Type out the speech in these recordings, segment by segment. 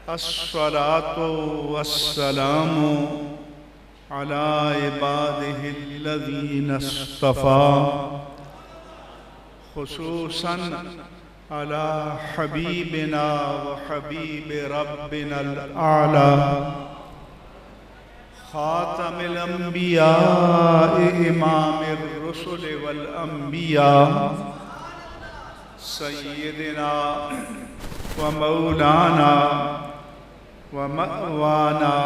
الصلاة والسلام على عباده الذين اصطفى خصوصا على حبيبنا وحبيب ربنا الأعلى خاتم الأنبياء إمام الرسل والأنبياء سيدنا ومولانا ومأوانا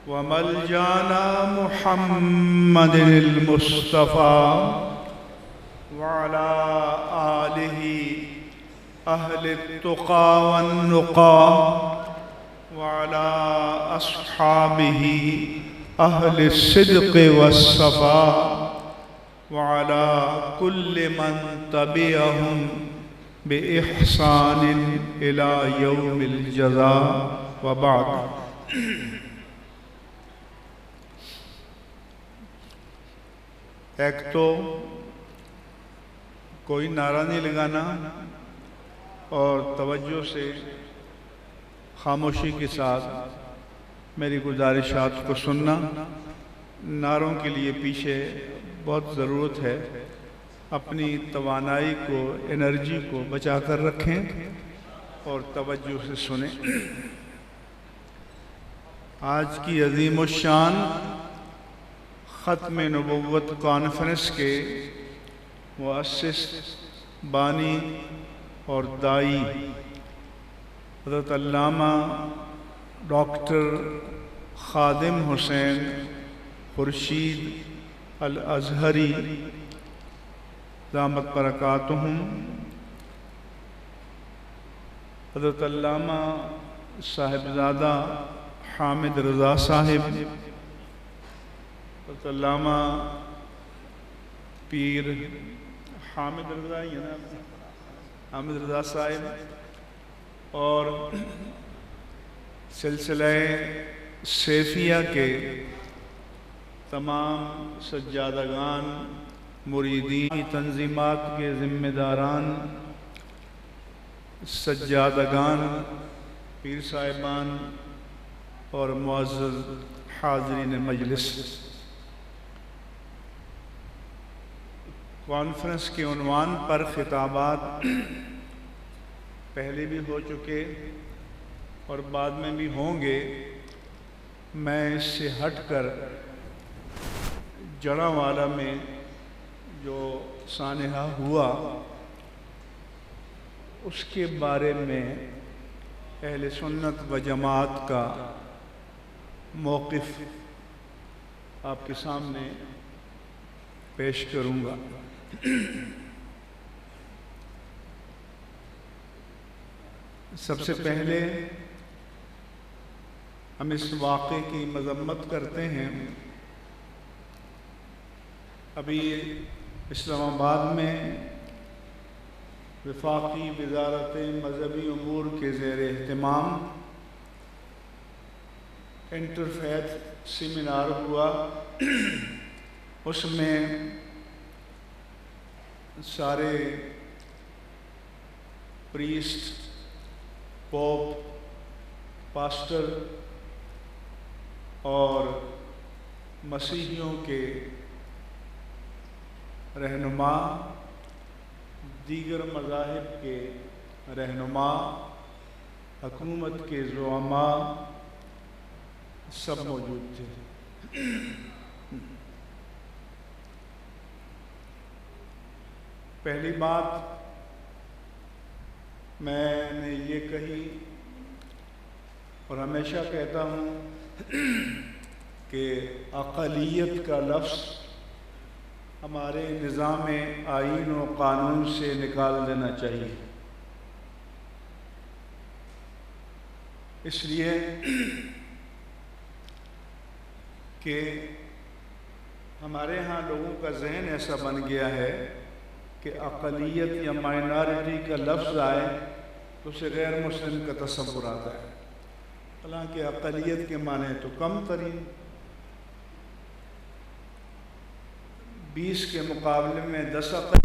وملجانا محمد المصطفى وعلى آله أهل التقى والنقى وعلى أصحابه أهل الصدق والصفاء وعلى كل من تبعهم بإحسان إلى يوم الجزاء وبعد. ایک تو کوئی نعرہ نہیں لگانا اور توجہ سے خاموشی کے ساتھ میری گزارشات کو سننا. نعروں کے لیے پیچھے بہت ضرورت ہے. اپنی توانائی کو، انرجی کو بچا کر رکھیں اور توجہ سے سنیں. آج کی عظیم الشان ختم نبوت کانفرنس کے مؤسس، بانی اور دائی حضرت علامہ ڈاکٹر خادم حسین خورشید الازہری دامت برکاتہم، حضرت علامہ صاحبزادہ حامد رضا صاحب، حضرت علامہ پیر حامد رضا صاحب اور سلسلہ سیفیہ کے تمام سجادگان، مریدین، تنظیمات کے ذمہ داران، سجادگان، پیر صاحبان اور معزز حاضرین مجلس. کانفرنس کے عنوان پر خطابات پہلے بھی ہو چکے اور بعد میں بھی ہوں گے. میں اس سے ہٹ کر جڑاوالا میں جو سانحہ ہوا اس کے بارے میں اہل سنت و جماعت کا موقف آپ کے سامنے پیش کروں گا. سب سے پہلے ہم اس واقعے کی مذمت کرتے ہیں. ابھی اسلام آباد میں وفاقی وزارت مذہبی امور کے زیر اہتمام انٹرفیتھ سیمینار ہوا. اس میں سارے پریسٹ، پوپ، پاسٹر اور مسیحیوں کے رہنما، دیگر مذاہب کے رہنما، حکومت کے زعماء سب موجود تھے. پہلی بات میں نے یہ کہی اور ہمیشہ کہتا ہوں کہ اقلیت کا لفظ ہمارے نظام آئین و قانون سے نکال دینا چاہیے. اس لیے کہ ہمارے ہاں لوگوں کا ذہن ایسا بن گیا ہے کہ اقلیت یا مائنارٹی کا لفظ آئے تو اسے غیر مسلم کا تصور آتا ہے. حالانکہ اقلیت کے معنی تو کم ترین، 20 کے مقابلے میں 10 اقلیت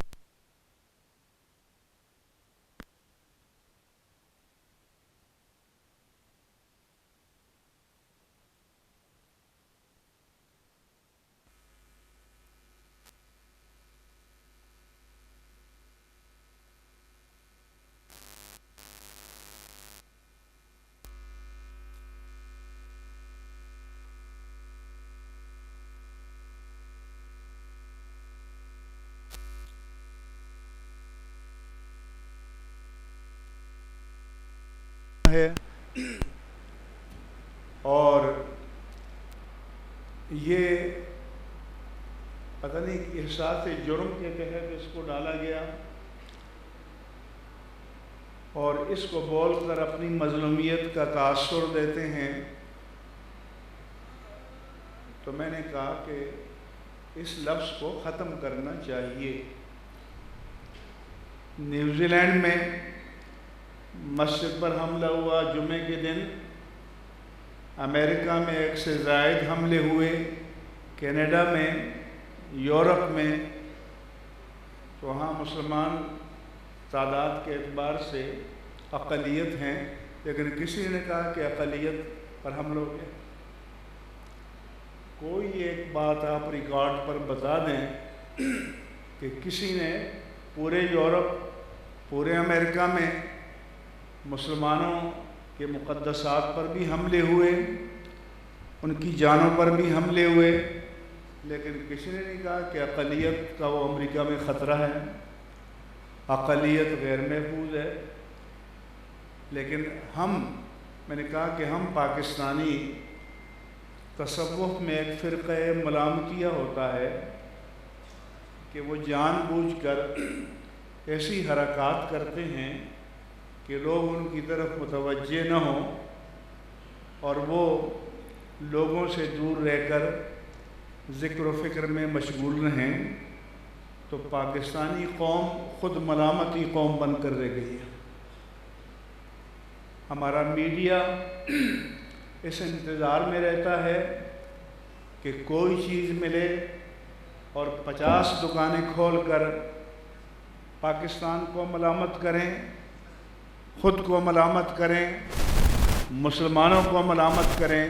ہے، اور یہ پتہ نہیں احساس جرم کے تحت اس کو ڈالا گیا، اور اس کو بول کر اپنی مظلومیت کا تاثر دیتے ہیں۔ تو میں نے کہا کہ اس لفظ کو ختم کرنا چاہیے۔ نیوزی لینڈ میں مسجد پر حملہ ہوا جمعے کے دن، امریکہ میں 1 سے زائد حملے ہوئے، کینیڈا میں، یورپ میں، تو وہاں مسلمان تعداد کے اعتبار سے اقلیت ہیں، لیکن کسی نے کہا کہ اقلیت پر حملہ ہو گیا۔ کوئی ایک بات آپ ریکارڈ پر بتا دیں کہ کسی نے پورے یورپ، پورے امریکہ میں مسلمانوں کے مقدسات پر بھی حملے ہوئے، ان کی جانوں پر بھی حملے ہوئے، لیکن کسی نے نہیں کہا کہ اقلیت کا وہ امریکہ میں خطرہ ہے، اقلیت غیر محفوظ ہے۔ لیکن میں نے کہا کہ ہم پاکستانی تصوف میں ایک فرقہ ملامتیہ ہوتا ہے کہ وہ جان بوجھ کر ایسی حرکات کرتے ہیں کہ لوگ ان کی طرف متوجہ نہ ہوں، اور وہ لوگوں سے دور رہ کر ذکر و فکر میں مشغول رہیں، تو پاکستانی قوم خود ملامتی قوم بن کر رہ گئی ہے۔ ہمارا میڈیا اس انتظار میں رہتا ہے کہ کوئی چیز ملے اور 50 دکانیں کھول کر پاکستان کو ملامت کریں، خود کو ملامت کریں، مسلمانوں کو ملامت کریں۔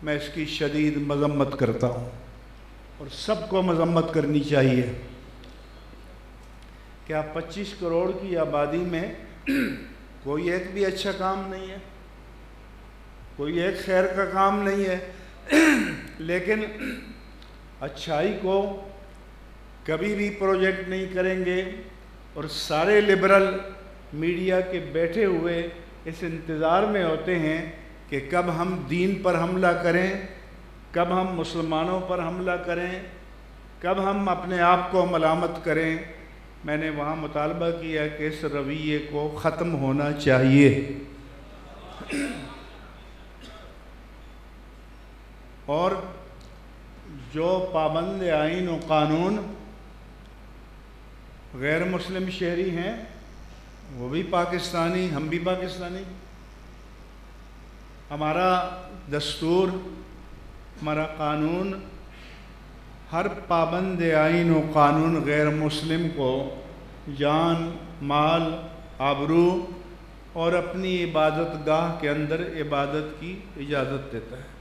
میں اس کی شدید مذمت کرتا ہوں، اور سب کو مذمت کرنی چاہیے۔ کیا 25 کروڑ کی آبادی میں کوئی ایک بھی اچھا کام نہیں ہے؟ کوئی ایک خیر کا کام نہیں ہے؟ لیکن اچھائی کو کبھی بھی پروجیکٹ نہیں کریں گے، اور سارے لبرل میڈیا کے بیٹھے ہوئے اس انتظار میں ہوتے ہیں کہ کب ہم دین پر حملہ کریں، کب ہم مسلمانوں پر حملہ کریں، کب ہم اپنے آپ کو ملامت کریں۔ میں نے وہاں مطالبہ کیا کہ اس رویے کو ختم ہونا چاہیے۔ اور جو پابند آئین و قانون غیر مسلم شہری ہیں وہ بھی پاکستانی، ہم بھی پاکستانی۔ ہمارا دستور، ہمارا قانون ہر پابند آئین و قانون غیر مسلم کو جان، مال، آبرو اور اپنی عبادت گاہ کے اندر عبادت کی اجازت دیتا ہے،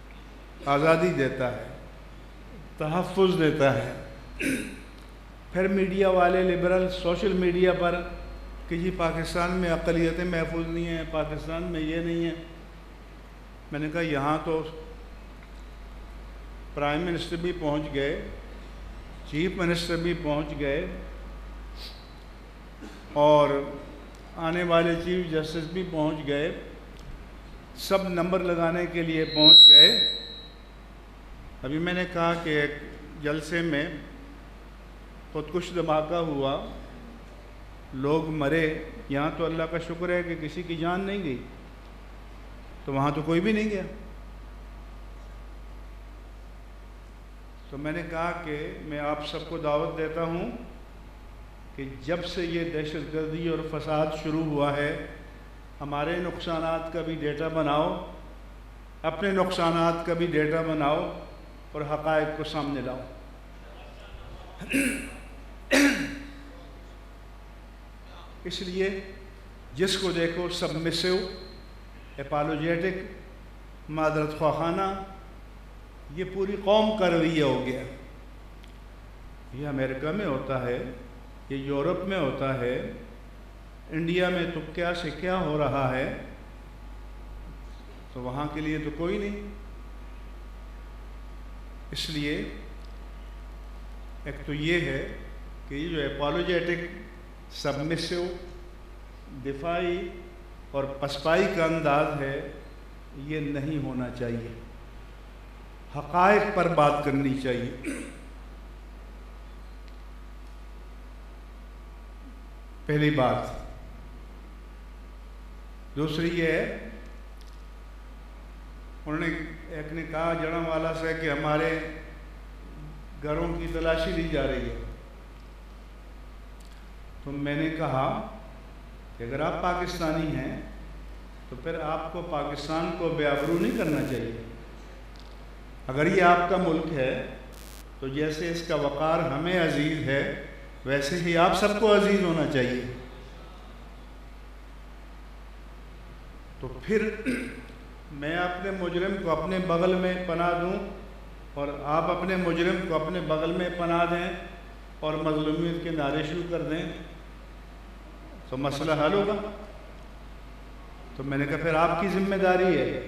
آزادی دیتا ہے، تحفظ دیتا ہے۔ پھر میڈیا والے لبرل سوشل میڈیا پر کہ جی پاکستان میں اقلیتیں محفوظ نہیں ہیں، پاکستان میں یہ نہیں ہے۔ میں نے کہا یہاں تو پرائم منسٹر بھی پہنچ گئے، چیف منسٹر بھی پہنچ گئے، اور آنے والے چیف جسٹس بھی پہنچ گئے، سب نمبر لگانے کے لیے پہنچ گئے۔ ابھی میں نے کہا کہ ایک جلسے میں خودکش دھماکہ ہوا، لوگ مرے، یہاں تو اللہ کا شکر ہے کہ کسی کی جان نہیں گئی، تو وہاں تو کوئی بھی نہیں گیا۔ تو میں نے کہا کہ میں آپ سب کو دعوت دیتا ہوں کہ جب سے یہ دہشت گردی اور فساد شروع ہوا ہے، ہمارے نقصانات کا بھی ڈیٹا بناؤ، اپنے نقصانات کا بھی ڈیٹا بناؤ، اور حقائق کو سامنے لاؤ۔ اس لیے جس کو دیکھو سبمسو، اپالوجیٹک، معذرت خواہانہ، یہ پوری قوم کا رویہ ہو گیا۔ یہ امریکہ میں ہوتا ہے، یہ یورپ میں ہوتا ہے، انڈیا میں تو کیا سے کیا ہو رہا ہے، تو وہاں کے لیے تو کوئی نہیں۔ اس لیے ایک تو یہ ہے کہ یہ جو اپالوجیٹک، سبمسو، دفاعی اور پسپائی کا انداز ہے، یہ نہیں ہونا چاہیے۔ حقائق پر بات کرنی چاہیے۔ پہلی بات۔ دوسری یہ ہے، انہوں نے ایک نے کہا جڑاں والا سے کہ ہمارے گھروں کی تلاشی لی جا رہی ہے، تو میں نے کہا کہ اگر آپ پاکستانی ہیں تو پھر آپ کو پاکستان کو بے آبرو نہیں کرنا چاہیے۔ اگر یہ آپ کا ملک ہے تو جیسے اس کا وقار ہمیں عزیز ہے ویسے ہی آپ سب کو عزیز ہونا چاہیے۔ تو پھر میں اپنے مجرم کو اپنے بغل میں پناہ دوں اور آپ اپنے مجرم کو اپنے بغل میں پناہ دیں اور مظلومیت کے نعرے شروع کر دیں تو مسئلہ حل ہوگا۔ تو میں نے کہا پھر آپ کی ذمہ داری ہے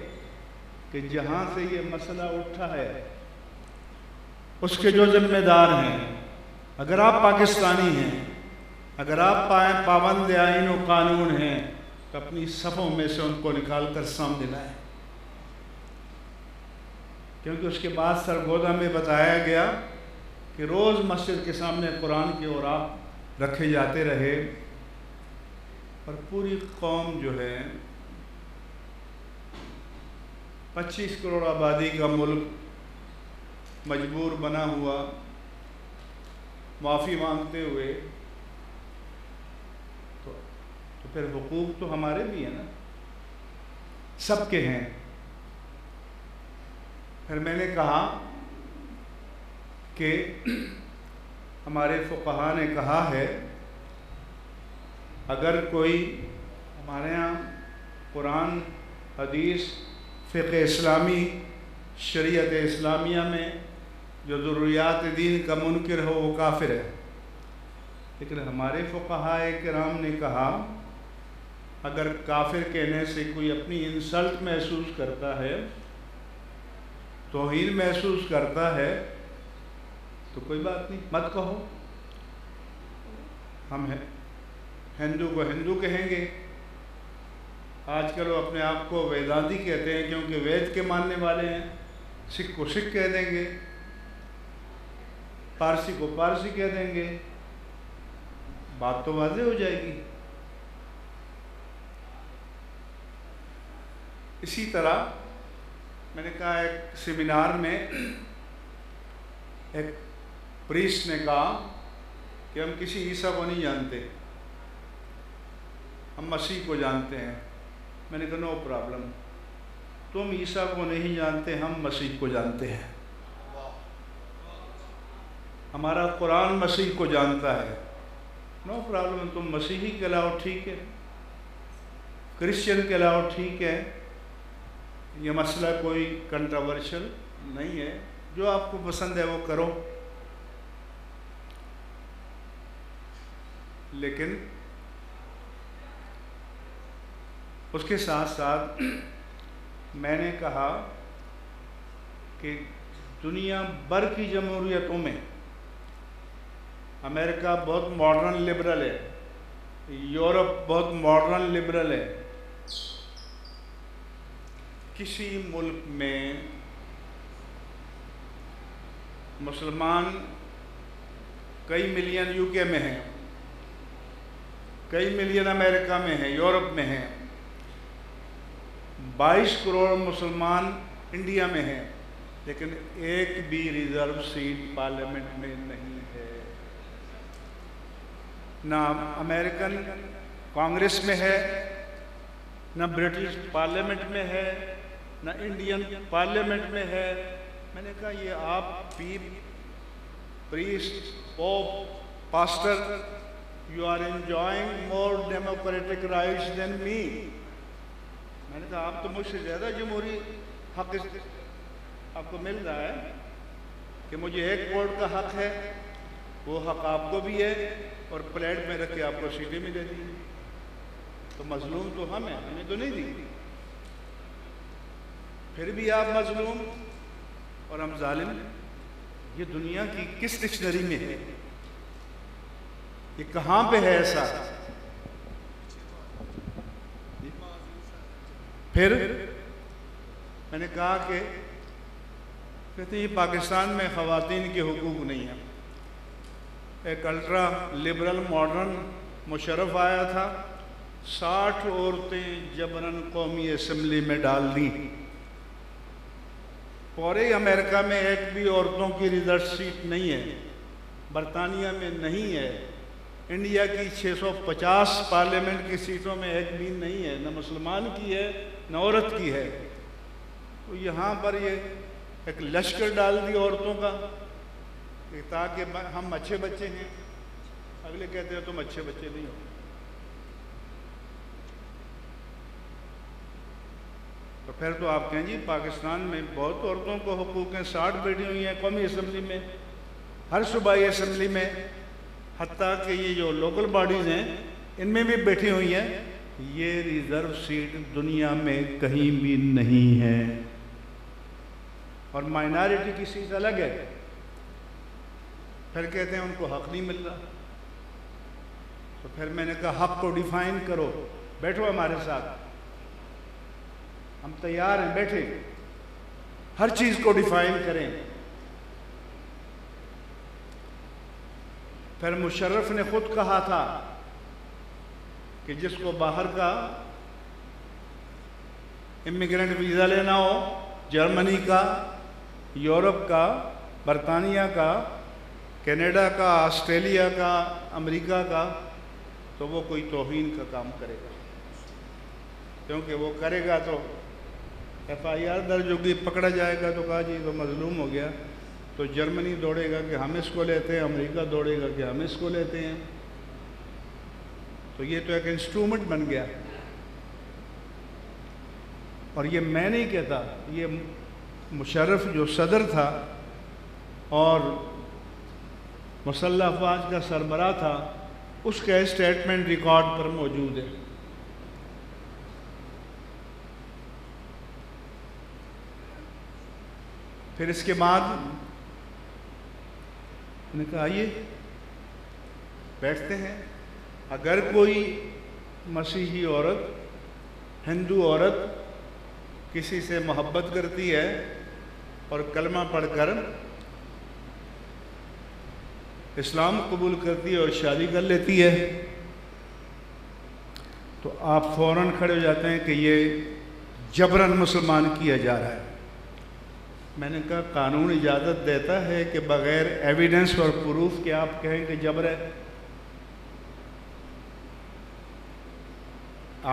کہ جہاں سے یہ مسئلہ اٹھا ہے اس کے جو ذمہ دار ہیں، اگر آپ پاکستانی ہیں، اگر آپ پابند آئین و قانون ہیں تو اپنی صفوں میں سے ان کو نکال کر سامنے لائیں، کیونکہ اس کے بعد سرگودا میں بتایا گیا کہ روز مسجد کے سامنے قرآن کے اوراق رکھے جاتے رہے اور پوری قوم جو ہے 25 کروڑ آبادی کا ملک مجبور بنا ہوا معافی مانگتے ہوئے، تو پھر حقوق تو ہمارے بھی ہیں نا، سب کے ہیں۔ پھر میں نے کہا کہ ہمارے فقہاء نے کہا ہے اگر کوئی ہمارے ہاں قرآن، حدیث، فقہ اسلامی، شریعت اسلامیہ میں جو ضروریات دین کا منکر ہو وہ کافر ہے، لیکن ہمارے فقہاء کرام نے کہا اگر کافر کہنے سے کوئی اپنی انسلٹ محسوس کرتا ہے، توہین محسوس کرتا ہے، تو کوئی بات نہیں، مت کہو۔ ہم ہندو کو ہندو کہیں گے، آج کل وہ اپنے آپ کو ویدانتی کہتے ہیں کیونکہ وید کے ماننے والے ہیں، سکھ کو سکھ کہہ دیں گے، پارسی کو پارسی کہہ دیں گے، بات تو واضح ہو جائے گی۔ اسی طرح میں نے کہا ایک سیمینار میں ایک پریسٹ نے کہا کہ ہم کسی عیسیٰ کو نہیں جانتے، ہم مسیح کو جانتے ہیں۔ میں نے کہا نو پرابلم، تم عیسیٰ کو نہیں جانتے، ہم مسیح کو جانتے ہیں، ہمارا قرآن مسیح کو جانتا ہے، نو پرابلم، تم مسیحی کہلاؤ ٹھیک ہے، کرسچن کہلاؤ ٹھیک ہے، یہ مسئلہ کوئی کنٹروورشل نہیں ہے، جو آپ کو پسند ہے وہ کرو۔ لیکن اس کے ساتھ ساتھ میں نے کہا کہ دنیا بھر کی جمہوریتوں میں امریکہ بہت ماڈرن لبرل ہے، یورپ بہت ماڈرن لبرل ہے، کسی ملک میں مسلمان کئی ملین یو کے میں ہیں، کئی ملین امریکہ میں ہیں، یورپ میں ہیں، 22 کروڑ مسلمان انڈیا میں ہیں، لیکن ایک بھی ریزرو سیٹ پارلیمنٹ میں نہیں ہے، نہ امریکن کانگریس میں ہے، نہ برٹش پارلیمنٹ میں ہے، نہ انڈین پارلیمنٹ میں ہے۔ میں نے کہا یہ آپ priest, pope, pastor, you are enjoying more democratic rights than me۔ میں نے کہا آپ تو مجھ سے زیادہ جمہوری حق آپ کو مل رہا ہے کہ مجھے 1 ووٹ کا حق ہے، وہ حق آپ کو بھی ہے، اور پلیٹ میں رکھ کے آپ کو سیٹیں بھی دے دی، تو مظلوم تو ہم ہیں، ہمیں تو نہیں دی، پھر بھی آپ مظلوم اور ہم ظالم۔ یہ دنیا کی کس ڈکشنری میں ہے؟ یہ کہاں پہ ہے ایسا؟ پھر میں نے کہا کہ کہتے ہیں یہ پاکستان میں خواتین کے حقوق نہیں ہیں. ایک الٹرا لبرل ماڈرن مشرف آیا تھا, 60 عورتیں جبراً قومی اسمبلی میں ڈال دیں. پورے امریکہ میں ایک بھی عورتوں کی ریزرو سیٹ نہیں ہے, برطانیہ میں نہیں ہے, انڈیا کی 650 پارلیمنٹ کی سیٹوں میں ایک بھی نہیں ہے, نہ مسلمان کی ہے نہ عورت کی ہے. تو یہاں پر یہ ایک لشکر ڈال دی عورتوں کا کہ تاکہ ہم اچھے بچے ہیں, اگلے کہتے ہیں تم اچھے بچے نہیں ہو. تو پھر تو آپ کہیں جی پاکستان میں بہت عورتوں کو حقوق ہیں, 60 بیٹھی ہوئی ہیں قومی اسمبلی میں, ہر صوبائی اسمبلی میں, حتیٰ کہ یہ جو لوکل باڈیز ہیں ان میں بھی بیٹھی ہوئی ہیں. یہ ریزرو سیٹ دنیا میں کہیں بھی نہیں ہے. اور مائنارٹی کی سیٹ الگ ہے. پھر کہتے ہیں ان کو حق نہیں مل رہا. تو پھر میں نے کہا حق کو ڈیفائن کرو, بیٹھو ہمارے ساتھ, ہم تیار ہیں, بیٹھے ہر چیز کو ڈیفائن کریں. پھر مشرف نے خود کہا تھا کہ جس کو باہر کا امیگرینٹ ویزا لینا ہو, جرمنی کا, یورپ کا, برطانیہ کا, کینیڈا کا, آسٹریلیا کا, امریکہ کا, تو وہ کوئی توہین کا کام کرے گا, کیونکہ وہ کرے گا تو FIR درج ہوگی, پکڑا جائے گا تو کہا جی تو مظلوم ہو گیا. تو جرمنی دوڑے گا کہ ہم اس کو لیتے ہیں, امریکہ دوڑے گا کہ ہم اس کو لیتے ہیں. تو یہ تو ایک انسٹرومنٹ بن گیا. اور یہ میں نہیں کہتا, یہ مشرف جو صدر تھا اور مسلح افواج کا سربراہ تھا, اس کا اسٹیٹمنٹ ریکارڈ پر موجود ہے. پھر اس کے بعد میں نے کہا آئیے بیٹھتے ہیں. اگر کوئی مسیحی عورت, ہندو عورت کسی سے محبت کرتی ہے اور کلمہ پڑھ کر اسلام قبول کرتی ہے اور شادی کر لیتی ہے, تو آپ فوراً کھڑے ہو جاتے ہیں کہ یہ جبراً مسلمان کیا جا رہا ہے. میں نے کہا قانون اجازت دیتا ہے کہ بغیر ایویڈنس اور پروف کے آپ کہیں کہ جبر ہے؟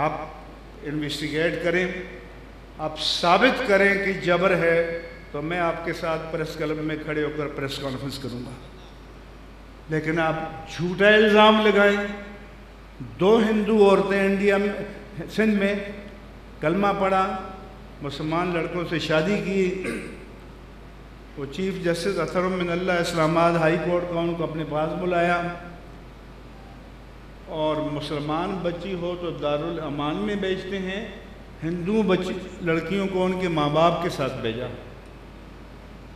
آپ انویسٹیگیٹ کریں, آپ ثابت کریں کہ جبر ہے, تو میں آپ کے ساتھ پریس کلب میں کھڑے ہو کر پریس کانفرنس کروں گا. لیکن آپ جھوٹا الزام لگائیں. 2 ہندو عورتیں انڈیا میں, سندھ میں کلمہ پڑھا, مسلمان لڑکوں سے شادی کی, وہ چیف جسٹس اطہر من اللہ اسلام آباد ہائی کورٹ کا ان کو اپنے پاس بلایا, اور مسلمان بچی ہو تو دارالامان میں بھیجتے ہیں, ہندو بچی لڑکیوں کو ان کے ماں باپ کے ساتھ بھیجا.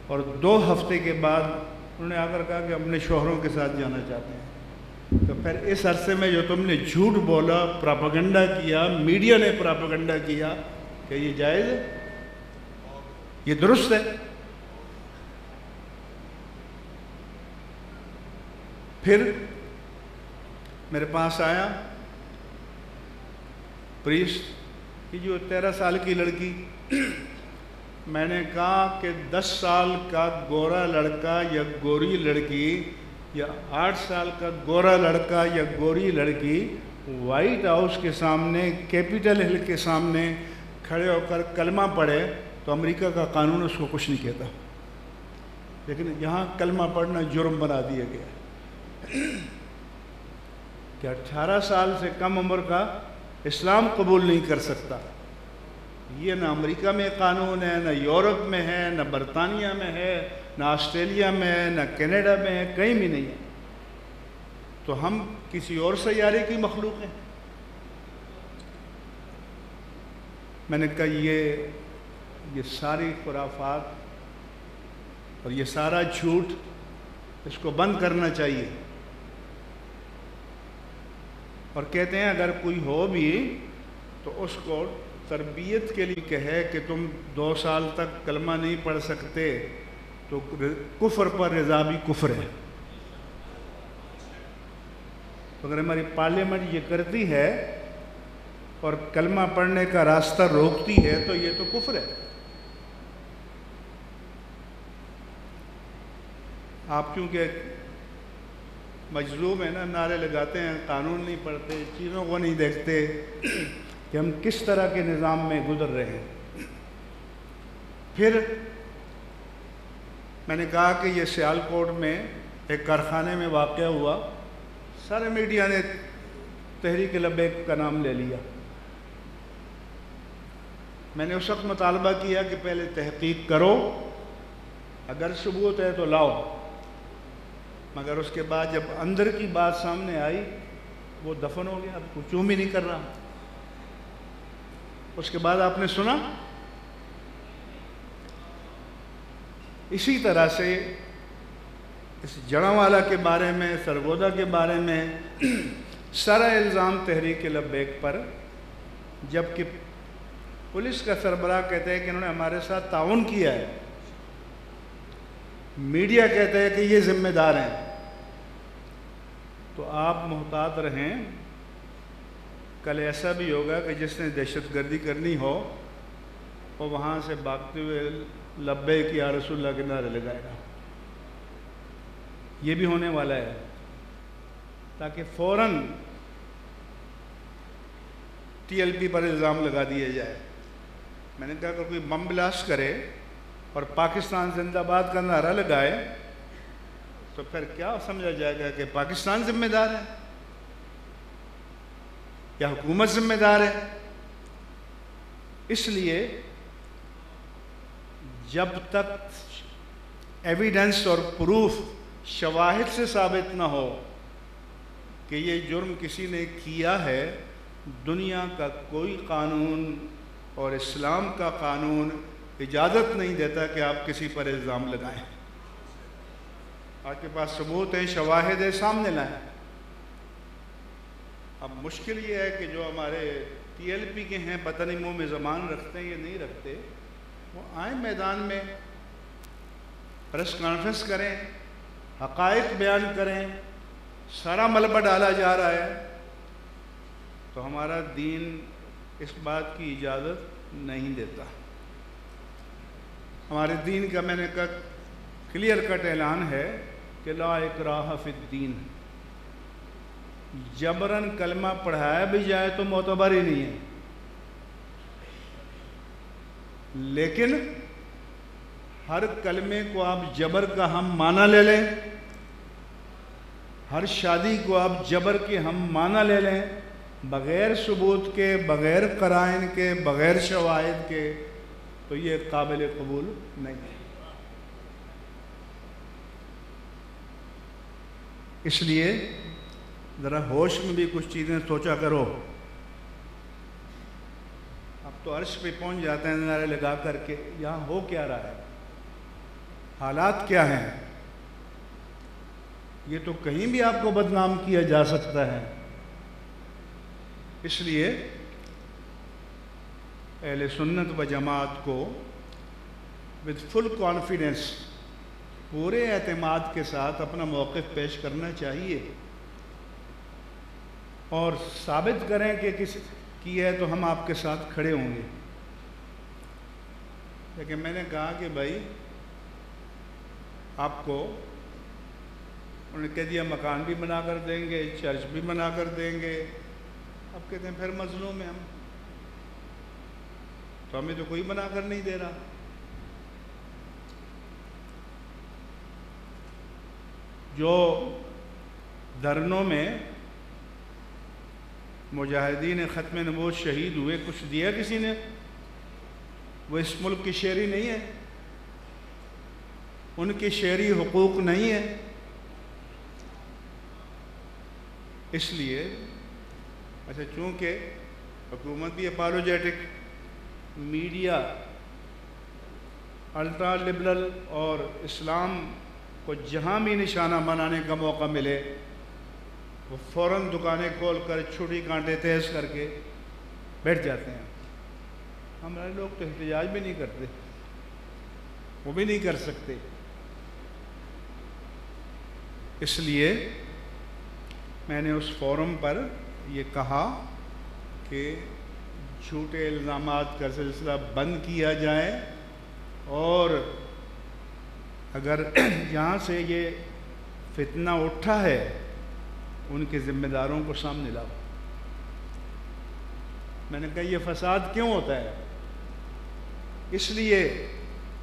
اور 2 ہفتے کے بعد انہوں نے آ کر کہا کہ اپنے شوہروں کے ساتھ جانا چاہتے ہیں. تو پھر اس عرصے میں جو تم نے جھوٹ بولا, پراپیگنڈا کیا, میڈیا نے پراپیگنڈا کیا کہ یہ جائز ہے, یہ درست ہے. پھر میرے پاس آیا پریسٹ کہ جو 13 سال کی لڑکی, میں نے کہا کہ 10 سال کا گورا لڑکا یا گوری لڑکی یا 8 سال کا گورا لڑکا یا گوری لڑکی وائٹ ہاؤس کے سامنے, کیپٹل ہل کے سامنے کھڑے ہو کر کلمہ پڑھے تو امریکہ کا قانون اس کو کچھ نہیں کہتا. لیکن یہاں کلمہ پڑھنا جرم بنا دیا گیا کہ 18 سال سے کم عمر کا اسلام قبول نہیں کر سکتا. یہ نہ امریکہ میں قانون ہے, نہ یورپ میں ہے, نہ برطانیہ میں ہے, نہ آسٹریلیا میں ہے, نہ کینیڈا میں ہے, کہیں بھی نہیں ہے. تو ہم کسی اور سیارے کی مخلوق ہیں. میں نے کہا یہ ساری خرافات اور یہ سارا جھوٹ, اس کو بند کرنا چاہیے. اور کہتے ہیں اگر کوئی ہو بھی تو اس کو تربیت کے لیے کہے کہ تم 2 سال تک کلمہ نہیں پڑھ سکتے تو کفر پر رضا بھی کفر ہے. تو اگر ہماری پارلیمنٹ یہ کرتی ہے اور کلمہ پڑھنے کا راستہ روکتی ہے تو یہ تو کفر ہے. آپ کیونکہ مجذوب ہیں نا، نعرے لگاتے ہیں، قانون نہیں پڑھتے، چیزوں کو نہیں دیکھتے کہ ہم کس طرح کے نظام میں گزر رہے ہیں. پھر میں نے کہا کہ یہ سیالکوٹ میں ایک کارخانے میں واقع ہوا. سارے میڈیا نے تحریک لبیک کا نام لے لیا. میں نے اس وقت مطالبہ کیا کہ پہلے تحقیق کرو، اگر ثبوت ہے تو لاؤ. مگر اس کے بعد جب اندر کی بات سامنے آئی وہ دفن ہو گیا، اب کچھ چوم ہی نہیں کر رہا. اس کے بعد آپ نے سنا. اسی طرح سے اس جڑاوالا کے بارے میں، سرگودا کے بارے میں سارا الزام تحریک لبیک پر، جبکہ پولیس کا سربراہ کہتے ہیں کہ انہوں نے ہمارے ساتھ تعاون کیا ہے. میڈیا کہتا ہے کہ یہ ذمہ دار ہیں. تو آپ محتاط رہیں، کل ایسا بھی ہوگا کہ جس نے دہشت گردی کرنی ہو وہ وہاں سے بھاگتے ہوئے لبیک یا رسول اللہ کے نعرے لگائے گا. یہ بھی ہونے والا ہے تاکہ فوراً ٹی ایل پی پر الزام لگا دیا جائے. میں نے کہا کہ کوئی بم بلاسٹ کرے اور پاکستان زندہ باد کا نعرہ لگائے تو پھر کیا سمجھا جائے گا کہ پاکستان ذمہ دار ہے یا حکومت ذمہ دار ہے؟ اس لیے جب تک ایویڈنس اور پروف شواہد سے ثابت نہ ہو کہ یہ جرم کسی نے کیا ہے، دنیا کا کوئی قانون اور اسلام کا قانون اجازت نہیں دیتا کہ آپ کسی پر الزام لگائیں. آپ کے پاس ثبوت ہے، شواہد ہے، سامنے لائیں. اب مشکل یہ ہے کہ جو ہمارے ٹی ایل پی کے ہیں، پتہ نہیں منہ میں زبان رکھتے ہیں یا نہیں رکھتے، وہ آئیں میدان میں، پریس کانفرنس کریں، حقائق بیان کریں. سارا ملبہ ڈالا جا رہا ہے تو ہمارا دین اس بات کی اجازت نہیں دیتا. ہمارے دین کا میں نے کہا کلیئر کٹ اعلان ہے کہ لا اکراہ فی الدین. جبراً کلمہ پڑھایا بھی جائے تو معتبر ہی نہیں ہے، لیکن ہر کلمے کو آپ جبر کا ہم معنی لے لیں، ہر شادی کو آپ جبر کے ہم معنی لے لیں، بغیر ثبوت کے، بغیر قرائن کے، بغیر شواہد کے، تو یہ قابل قبول نہیں ہے. اس لیے ذرا ہوش میں بھی کچھ چیزیں سوچا کرو. اب تو عرش پہ پہنچ جاتے ہیں نعرے لگا کر کے، یہاں ہو کیا رہا ہے، حالات کیا ہیں. یہ تو کہیں بھی آپ کو بدنام کیا جا سکتا ہے. اس لیے اہل سنت و جماعت کو with full confidence، پورے اعتماد کے ساتھ اپنا موقف پیش کرنا چاہیے اور ثابت کریں کہ کس کی ہے تو ہم آپ کے ساتھ کھڑے ہوں گے. لیکن میں نے کہا کہ بھائی آپ کو انہوں نے کہہ دیا مکان بھی بنا کر دیں گے، چرچ بھی بنا کر دیں گے. اب کہتے ہیں پھر مظلوم ہیں ہم، تو ہمیں تو کوئی بنا کر نہیں دے رہا. جو دھرنوں میں مجاہدین ختم نبوت شہید ہوئے، کچھ دیا کسی نے؟ وہ اس ملک کی شہری نہیں ہے، ان کے شہری حقوق نہیں ہے. اس لیے اچھا چونکہ حکومت بھی اپالوجیٹک، میڈیا الٹرا لبرل، اور اسلام کو جہاں بھی نشانہ بنانے کا موقع ملے وہ فوراً دکانیں کھول کر چھری کانٹے تیز کر کے بیٹھ جاتے ہیں. ہمارے لوگ تو احتجاج بھی نہیں کرتے، وہ بھی نہیں کر سکتے۔ اس لیے میں نے اس فورم پر یہ کہا کہ جھوٹے الزامات کا سلسلہ بند کیا جائے، اور اگر یہاں سے یہ فتنہ اٹھا ہے ان کے ذمہ داروں کو سامنے لاؤ۔ میں نے کہا یہ فساد کیوں ہوتا ہے؟ اس لیے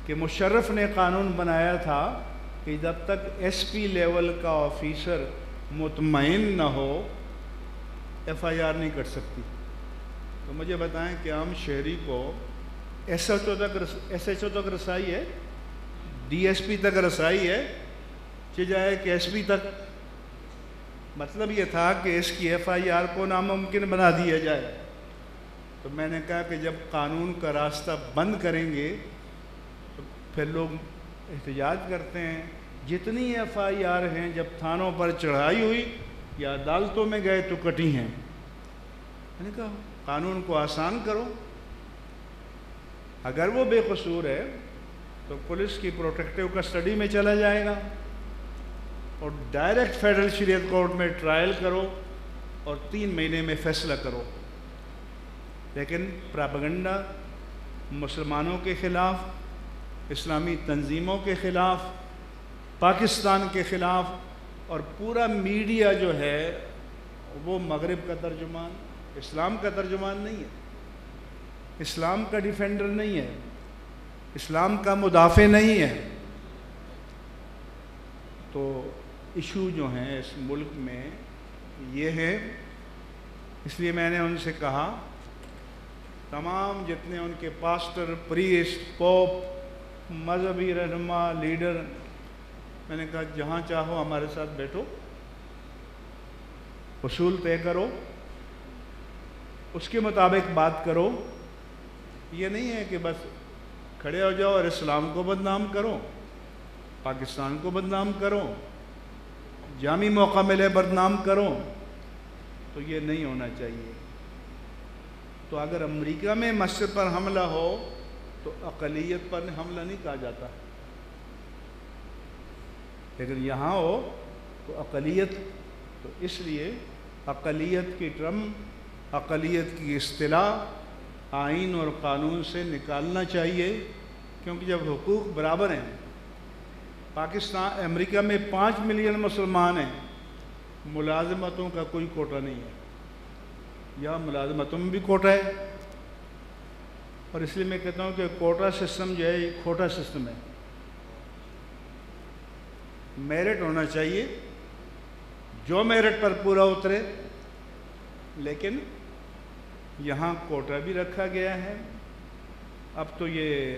کہ مشرف نے قانون بنایا تھا کہ جب تک ایس پی لیول کا آفیسر مطمئن نہ ہو ایف آئی آر نہیں کر سکتی۔ تو مجھے بتائیں کہ عام شہری کو ایس ایچ او تک رسائی ہے، ڈی ایس پی تک رسائی ہے، جائے کہ ایس پی تک؟ مطلب یہ تھا کہ اس کی ایف آئی آر کو ناممکن بنا دیا جائے۔ تو میں نے کہا کہ جب قانون کا راستہ بند کریں گے تو پھر لوگ احتجاج کرتے ہیں۔ جتنی ایف آئی آر ہیں جب تھانوں پر چڑھائی ہوئی یا عدالتوں میں گئے تو کٹی ہیں۔ میں نے کہا قانون کو آسان کرو، اگر وہ بے قصور ہے تو پولیس کی پروٹیکٹیو کسٹڈی میں چلا جائے گا اور ڈائریکٹ فیڈرل شریعت کورٹ میں ٹرائل کرو اور 3 مہینے میں فیصلہ کرو۔ لیکن پراپیگنڈا مسلمانوں کے خلاف، اسلامی تنظیموں کے خلاف، پاکستان کے خلاف، اور پورا میڈیا جو ہے وہ مغرب کا ترجمان، اسلام کا ترجمان نہیں ہے، اسلام کا ڈیفینڈر نہیں ہے، اسلام کا مدافع نہیں ہے۔ تو ایشو جو ہیں اس ملک میں یہ ہے، اس لیے میں نے ان سے کہا تمام جتنے ان کے پاسٹر، پریسٹ، پوپ، مذہبی رہنما، لیڈر، میں نے کہا جہاں چاہو ہمارے ساتھ بیٹھو، اصول طے کرو، اس کے مطابق بات کرو۔ یہ نہیں ہے کہ بس کھڑے ہو جاؤ اور اسلام کو بدنام کرو، پاکستان کو بدنام کرو، جامع موقع ملے بدنام کرو، تو یہ نہیں ہونا چاہیے۔ تو اگر امریکہ میں مسجد پر حملہ ہو تو اقلیت پر حملہ نہیں کہا جاتا، لیکن یہاں ہو تو اقلیت، تو اس لیے اقلیت کی ٹرم، اقلیت کی اصطلاح آئین اور قانون سے نکالنا چاہیے، کیونکہ جب حقوق برابر ہیں، امریکہ میں 5 ملین مسلمان ہیں، ملازمتوں کا کوئی کوٹا نہیں ہے، یا ملازمتوں میں بھی کوٹا ہے، اور اس لیے میں کہتا ہوں کہ کوٹا سسٹم جو ہے یہ کھوٹا سسٹم ہے۔ میرٹ ہونا چاہیے، جو میرٹ پر پورا اترے، لیکن یہاں کوٹا بھی رکھا گیا ہے۔ اب تو یہ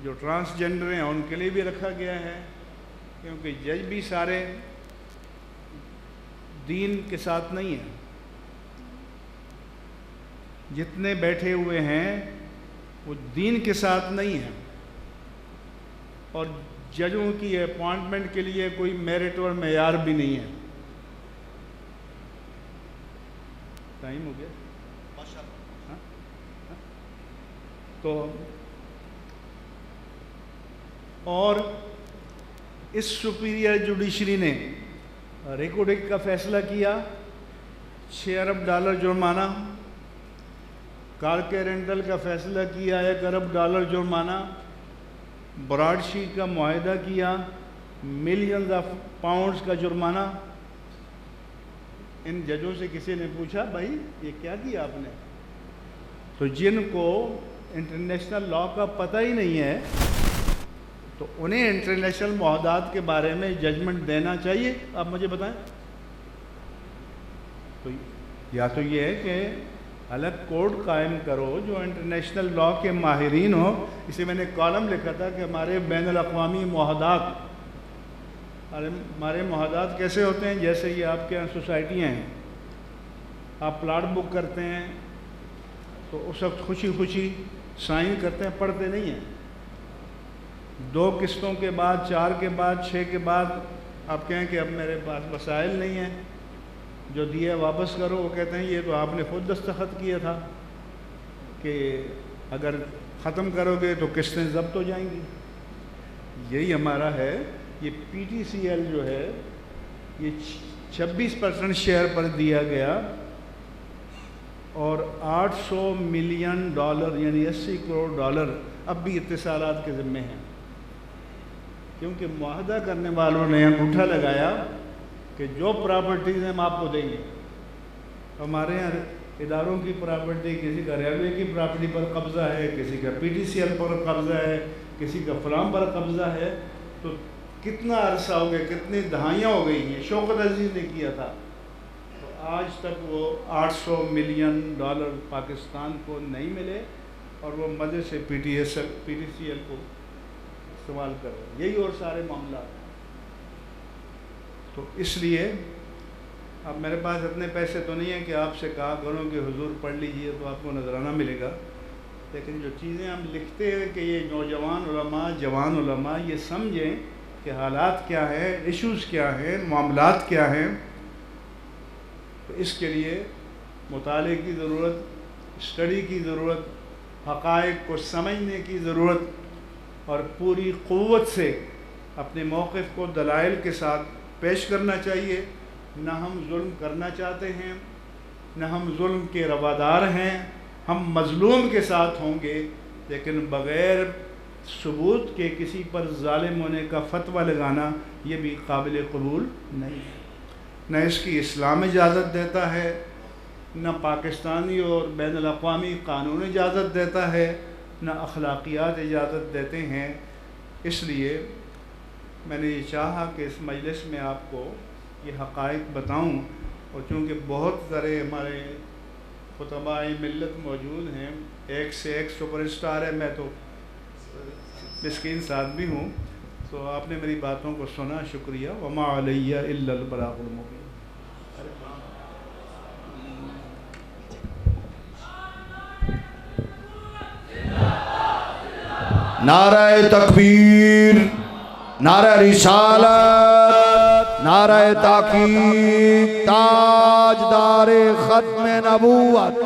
جو ٹرانسجنڈر ہیں ان کے لیے بھی رکھا گیا ہے، کیونکہ جج بھی سارے دین کے ساتھ نہیں ہیں، جتنے بیٹھے ہوئے ہیں وہ دین کے ساتھ نہیں ہیں، اور ججوں کی اپوائنٹمنٹ کے لیے کوئی میرٹ اور معیار بھی نہیں ہے۔ ٹائم ہو گیا؟ تو اور اس سپیریئر جوڈیشری نے ریکوڈک کا فیصلہ کیا، $6 ارب جرمانہ، کار کے رینٹل کا فیصلہ کیا، $1 ارب جرمانہ، براڈ شیٹ کا معاہدہ کیا، ملینز آف پاؤنڈز کا جرمانہ۔ ان ججوں سے کسی نے پوچھا بھائی یہ کیا کیا آپ نے؟ تو جن کو انٹرنیشنل لاء کا پتہ ہی نہیں ہے تو انہیں انٹرنیشنل معاہدات کے بارے میں ججمنٹ دینا چاہیے۔ آپ مجھے بتائیں، تو یا تو یہ ہے کہ الگ کوڈ قائم کرو جو انٹرنیشنل لاء کے ماہرین ہو۔ اسے میں نے کالم لکھا تھا کہ ہمارے بین الاقوامی معاہدات، ہمارے معاہدات کیسے ہوتے ہیں؟ جیسے یہ آپ کے یہاں سوسائٹیاں ہیں، آپ پلاٹ بک کرتے ہیں تو اس وقت خوشی خوشی سائن کرتے ہیں، پڑھتے نہیں ہیں۔ 2 قسطوں کے بعد، 4 کے بعد، 6 کے بعد آپ کہیں کہ اب میرے پاس وسائل نہیں ہیں، جو دیا واپس کرو۔ وہ کہتے ہیں یہ تو آپ نے خود دستخط کیا تھا کہ اگر ختم کرو گے تو قسطیں ضبط ہو جائیں گی. یہی ہمارا ہے. یہ پی ٹی سی ایل جو ہے یہ 26% شیئر پر دیا گیا اور $800 ملین یعنی $80 کروڑ اب بھی اتصالات کے ذمے ہیں، کیونکہ معاہدہ کرنے والوں نے انگوٹھا لگایا کہ جو پراپرٹیز ہم آپ کو دیں گے. ہمارے یہاں اداروں کی پراپرٹی، کسی کا ریلوے کی پراپرٹی پر قبضہ ہے، کسی کا پی ٹی سی ایل پر قبضہ ہے، کسی کا فلاں پر قبضہ ہے. تو کتنا عرصہ ہو گیا، کتنی دہائیاں ہو گئی ہیں. شوکت عزیز نے کیا تھا، تو آج تک وہ $800 ملین پاکستان کو نہیں ملے اور وہ مزے سے پی ٹی سی ایل کو استعمال کر رہے ہیں. یہی اور سارے معاملات. تو اس لیے اب میرے پاس اتنے پیسے تو نہیں ہیں کہ آپ سے کہا کروں کہ حضور پڑھ لیجئے تو آپ کو نذرانہ ملے گا، لیکن جو چیزیں ہم لکھتے ہیں کہ یہ نوجوان علماء، جوان علماء یہ سمجھیں کہ حالات کیا ہیں، ایشوز کیا ہیں، معاملات کیا ہیں. تو اس کے لیے مطالعے کی ضرورت، اسٹڈی کی ضرورت، حقائق کو سمجھنے کی ضرورت اور پوری قوت سے اپنے موقف کو دلائل کے ساتھ پیش کرنا چاہیے. نہ ہم ظلم کرنا چاہتے ہیں، نہ ہم ظلم کے روادار ہیں. ہم مظلوم کے ساتھ ہوں گے، لیکن بغیر ثبوت کے کسی پر ظالم ہونے کا فتویٰ لگانا یہ بھی قابل قبول نہیں ہے. نہ اس کی اسلام اجازت دیتا ہے، نہ پاکستانی اور بین الاقوامی قانون اجازت دیتا ہے، نہ اخلاقیات اجازت دیتے ہیں. اس لیے میں نے یہ چاہا کہ اس مجلس میں آپ کو یہ حقائق بتاؤں، اور چونکہ بہت سارے ہمارے خطباء ملت موجود ہیں، ایک سے ایک سپر اسٹار ہے، میں تو مسکین ساتھ بھی ہوں. تو آپ نے میری باتوں کو سنا، شکریہ. وما علیہ الا البلاغ المبین. نعرہ تکبیر، نعرہ رسالت، نعرہ تحقیق، تاجدار ختم نبوت.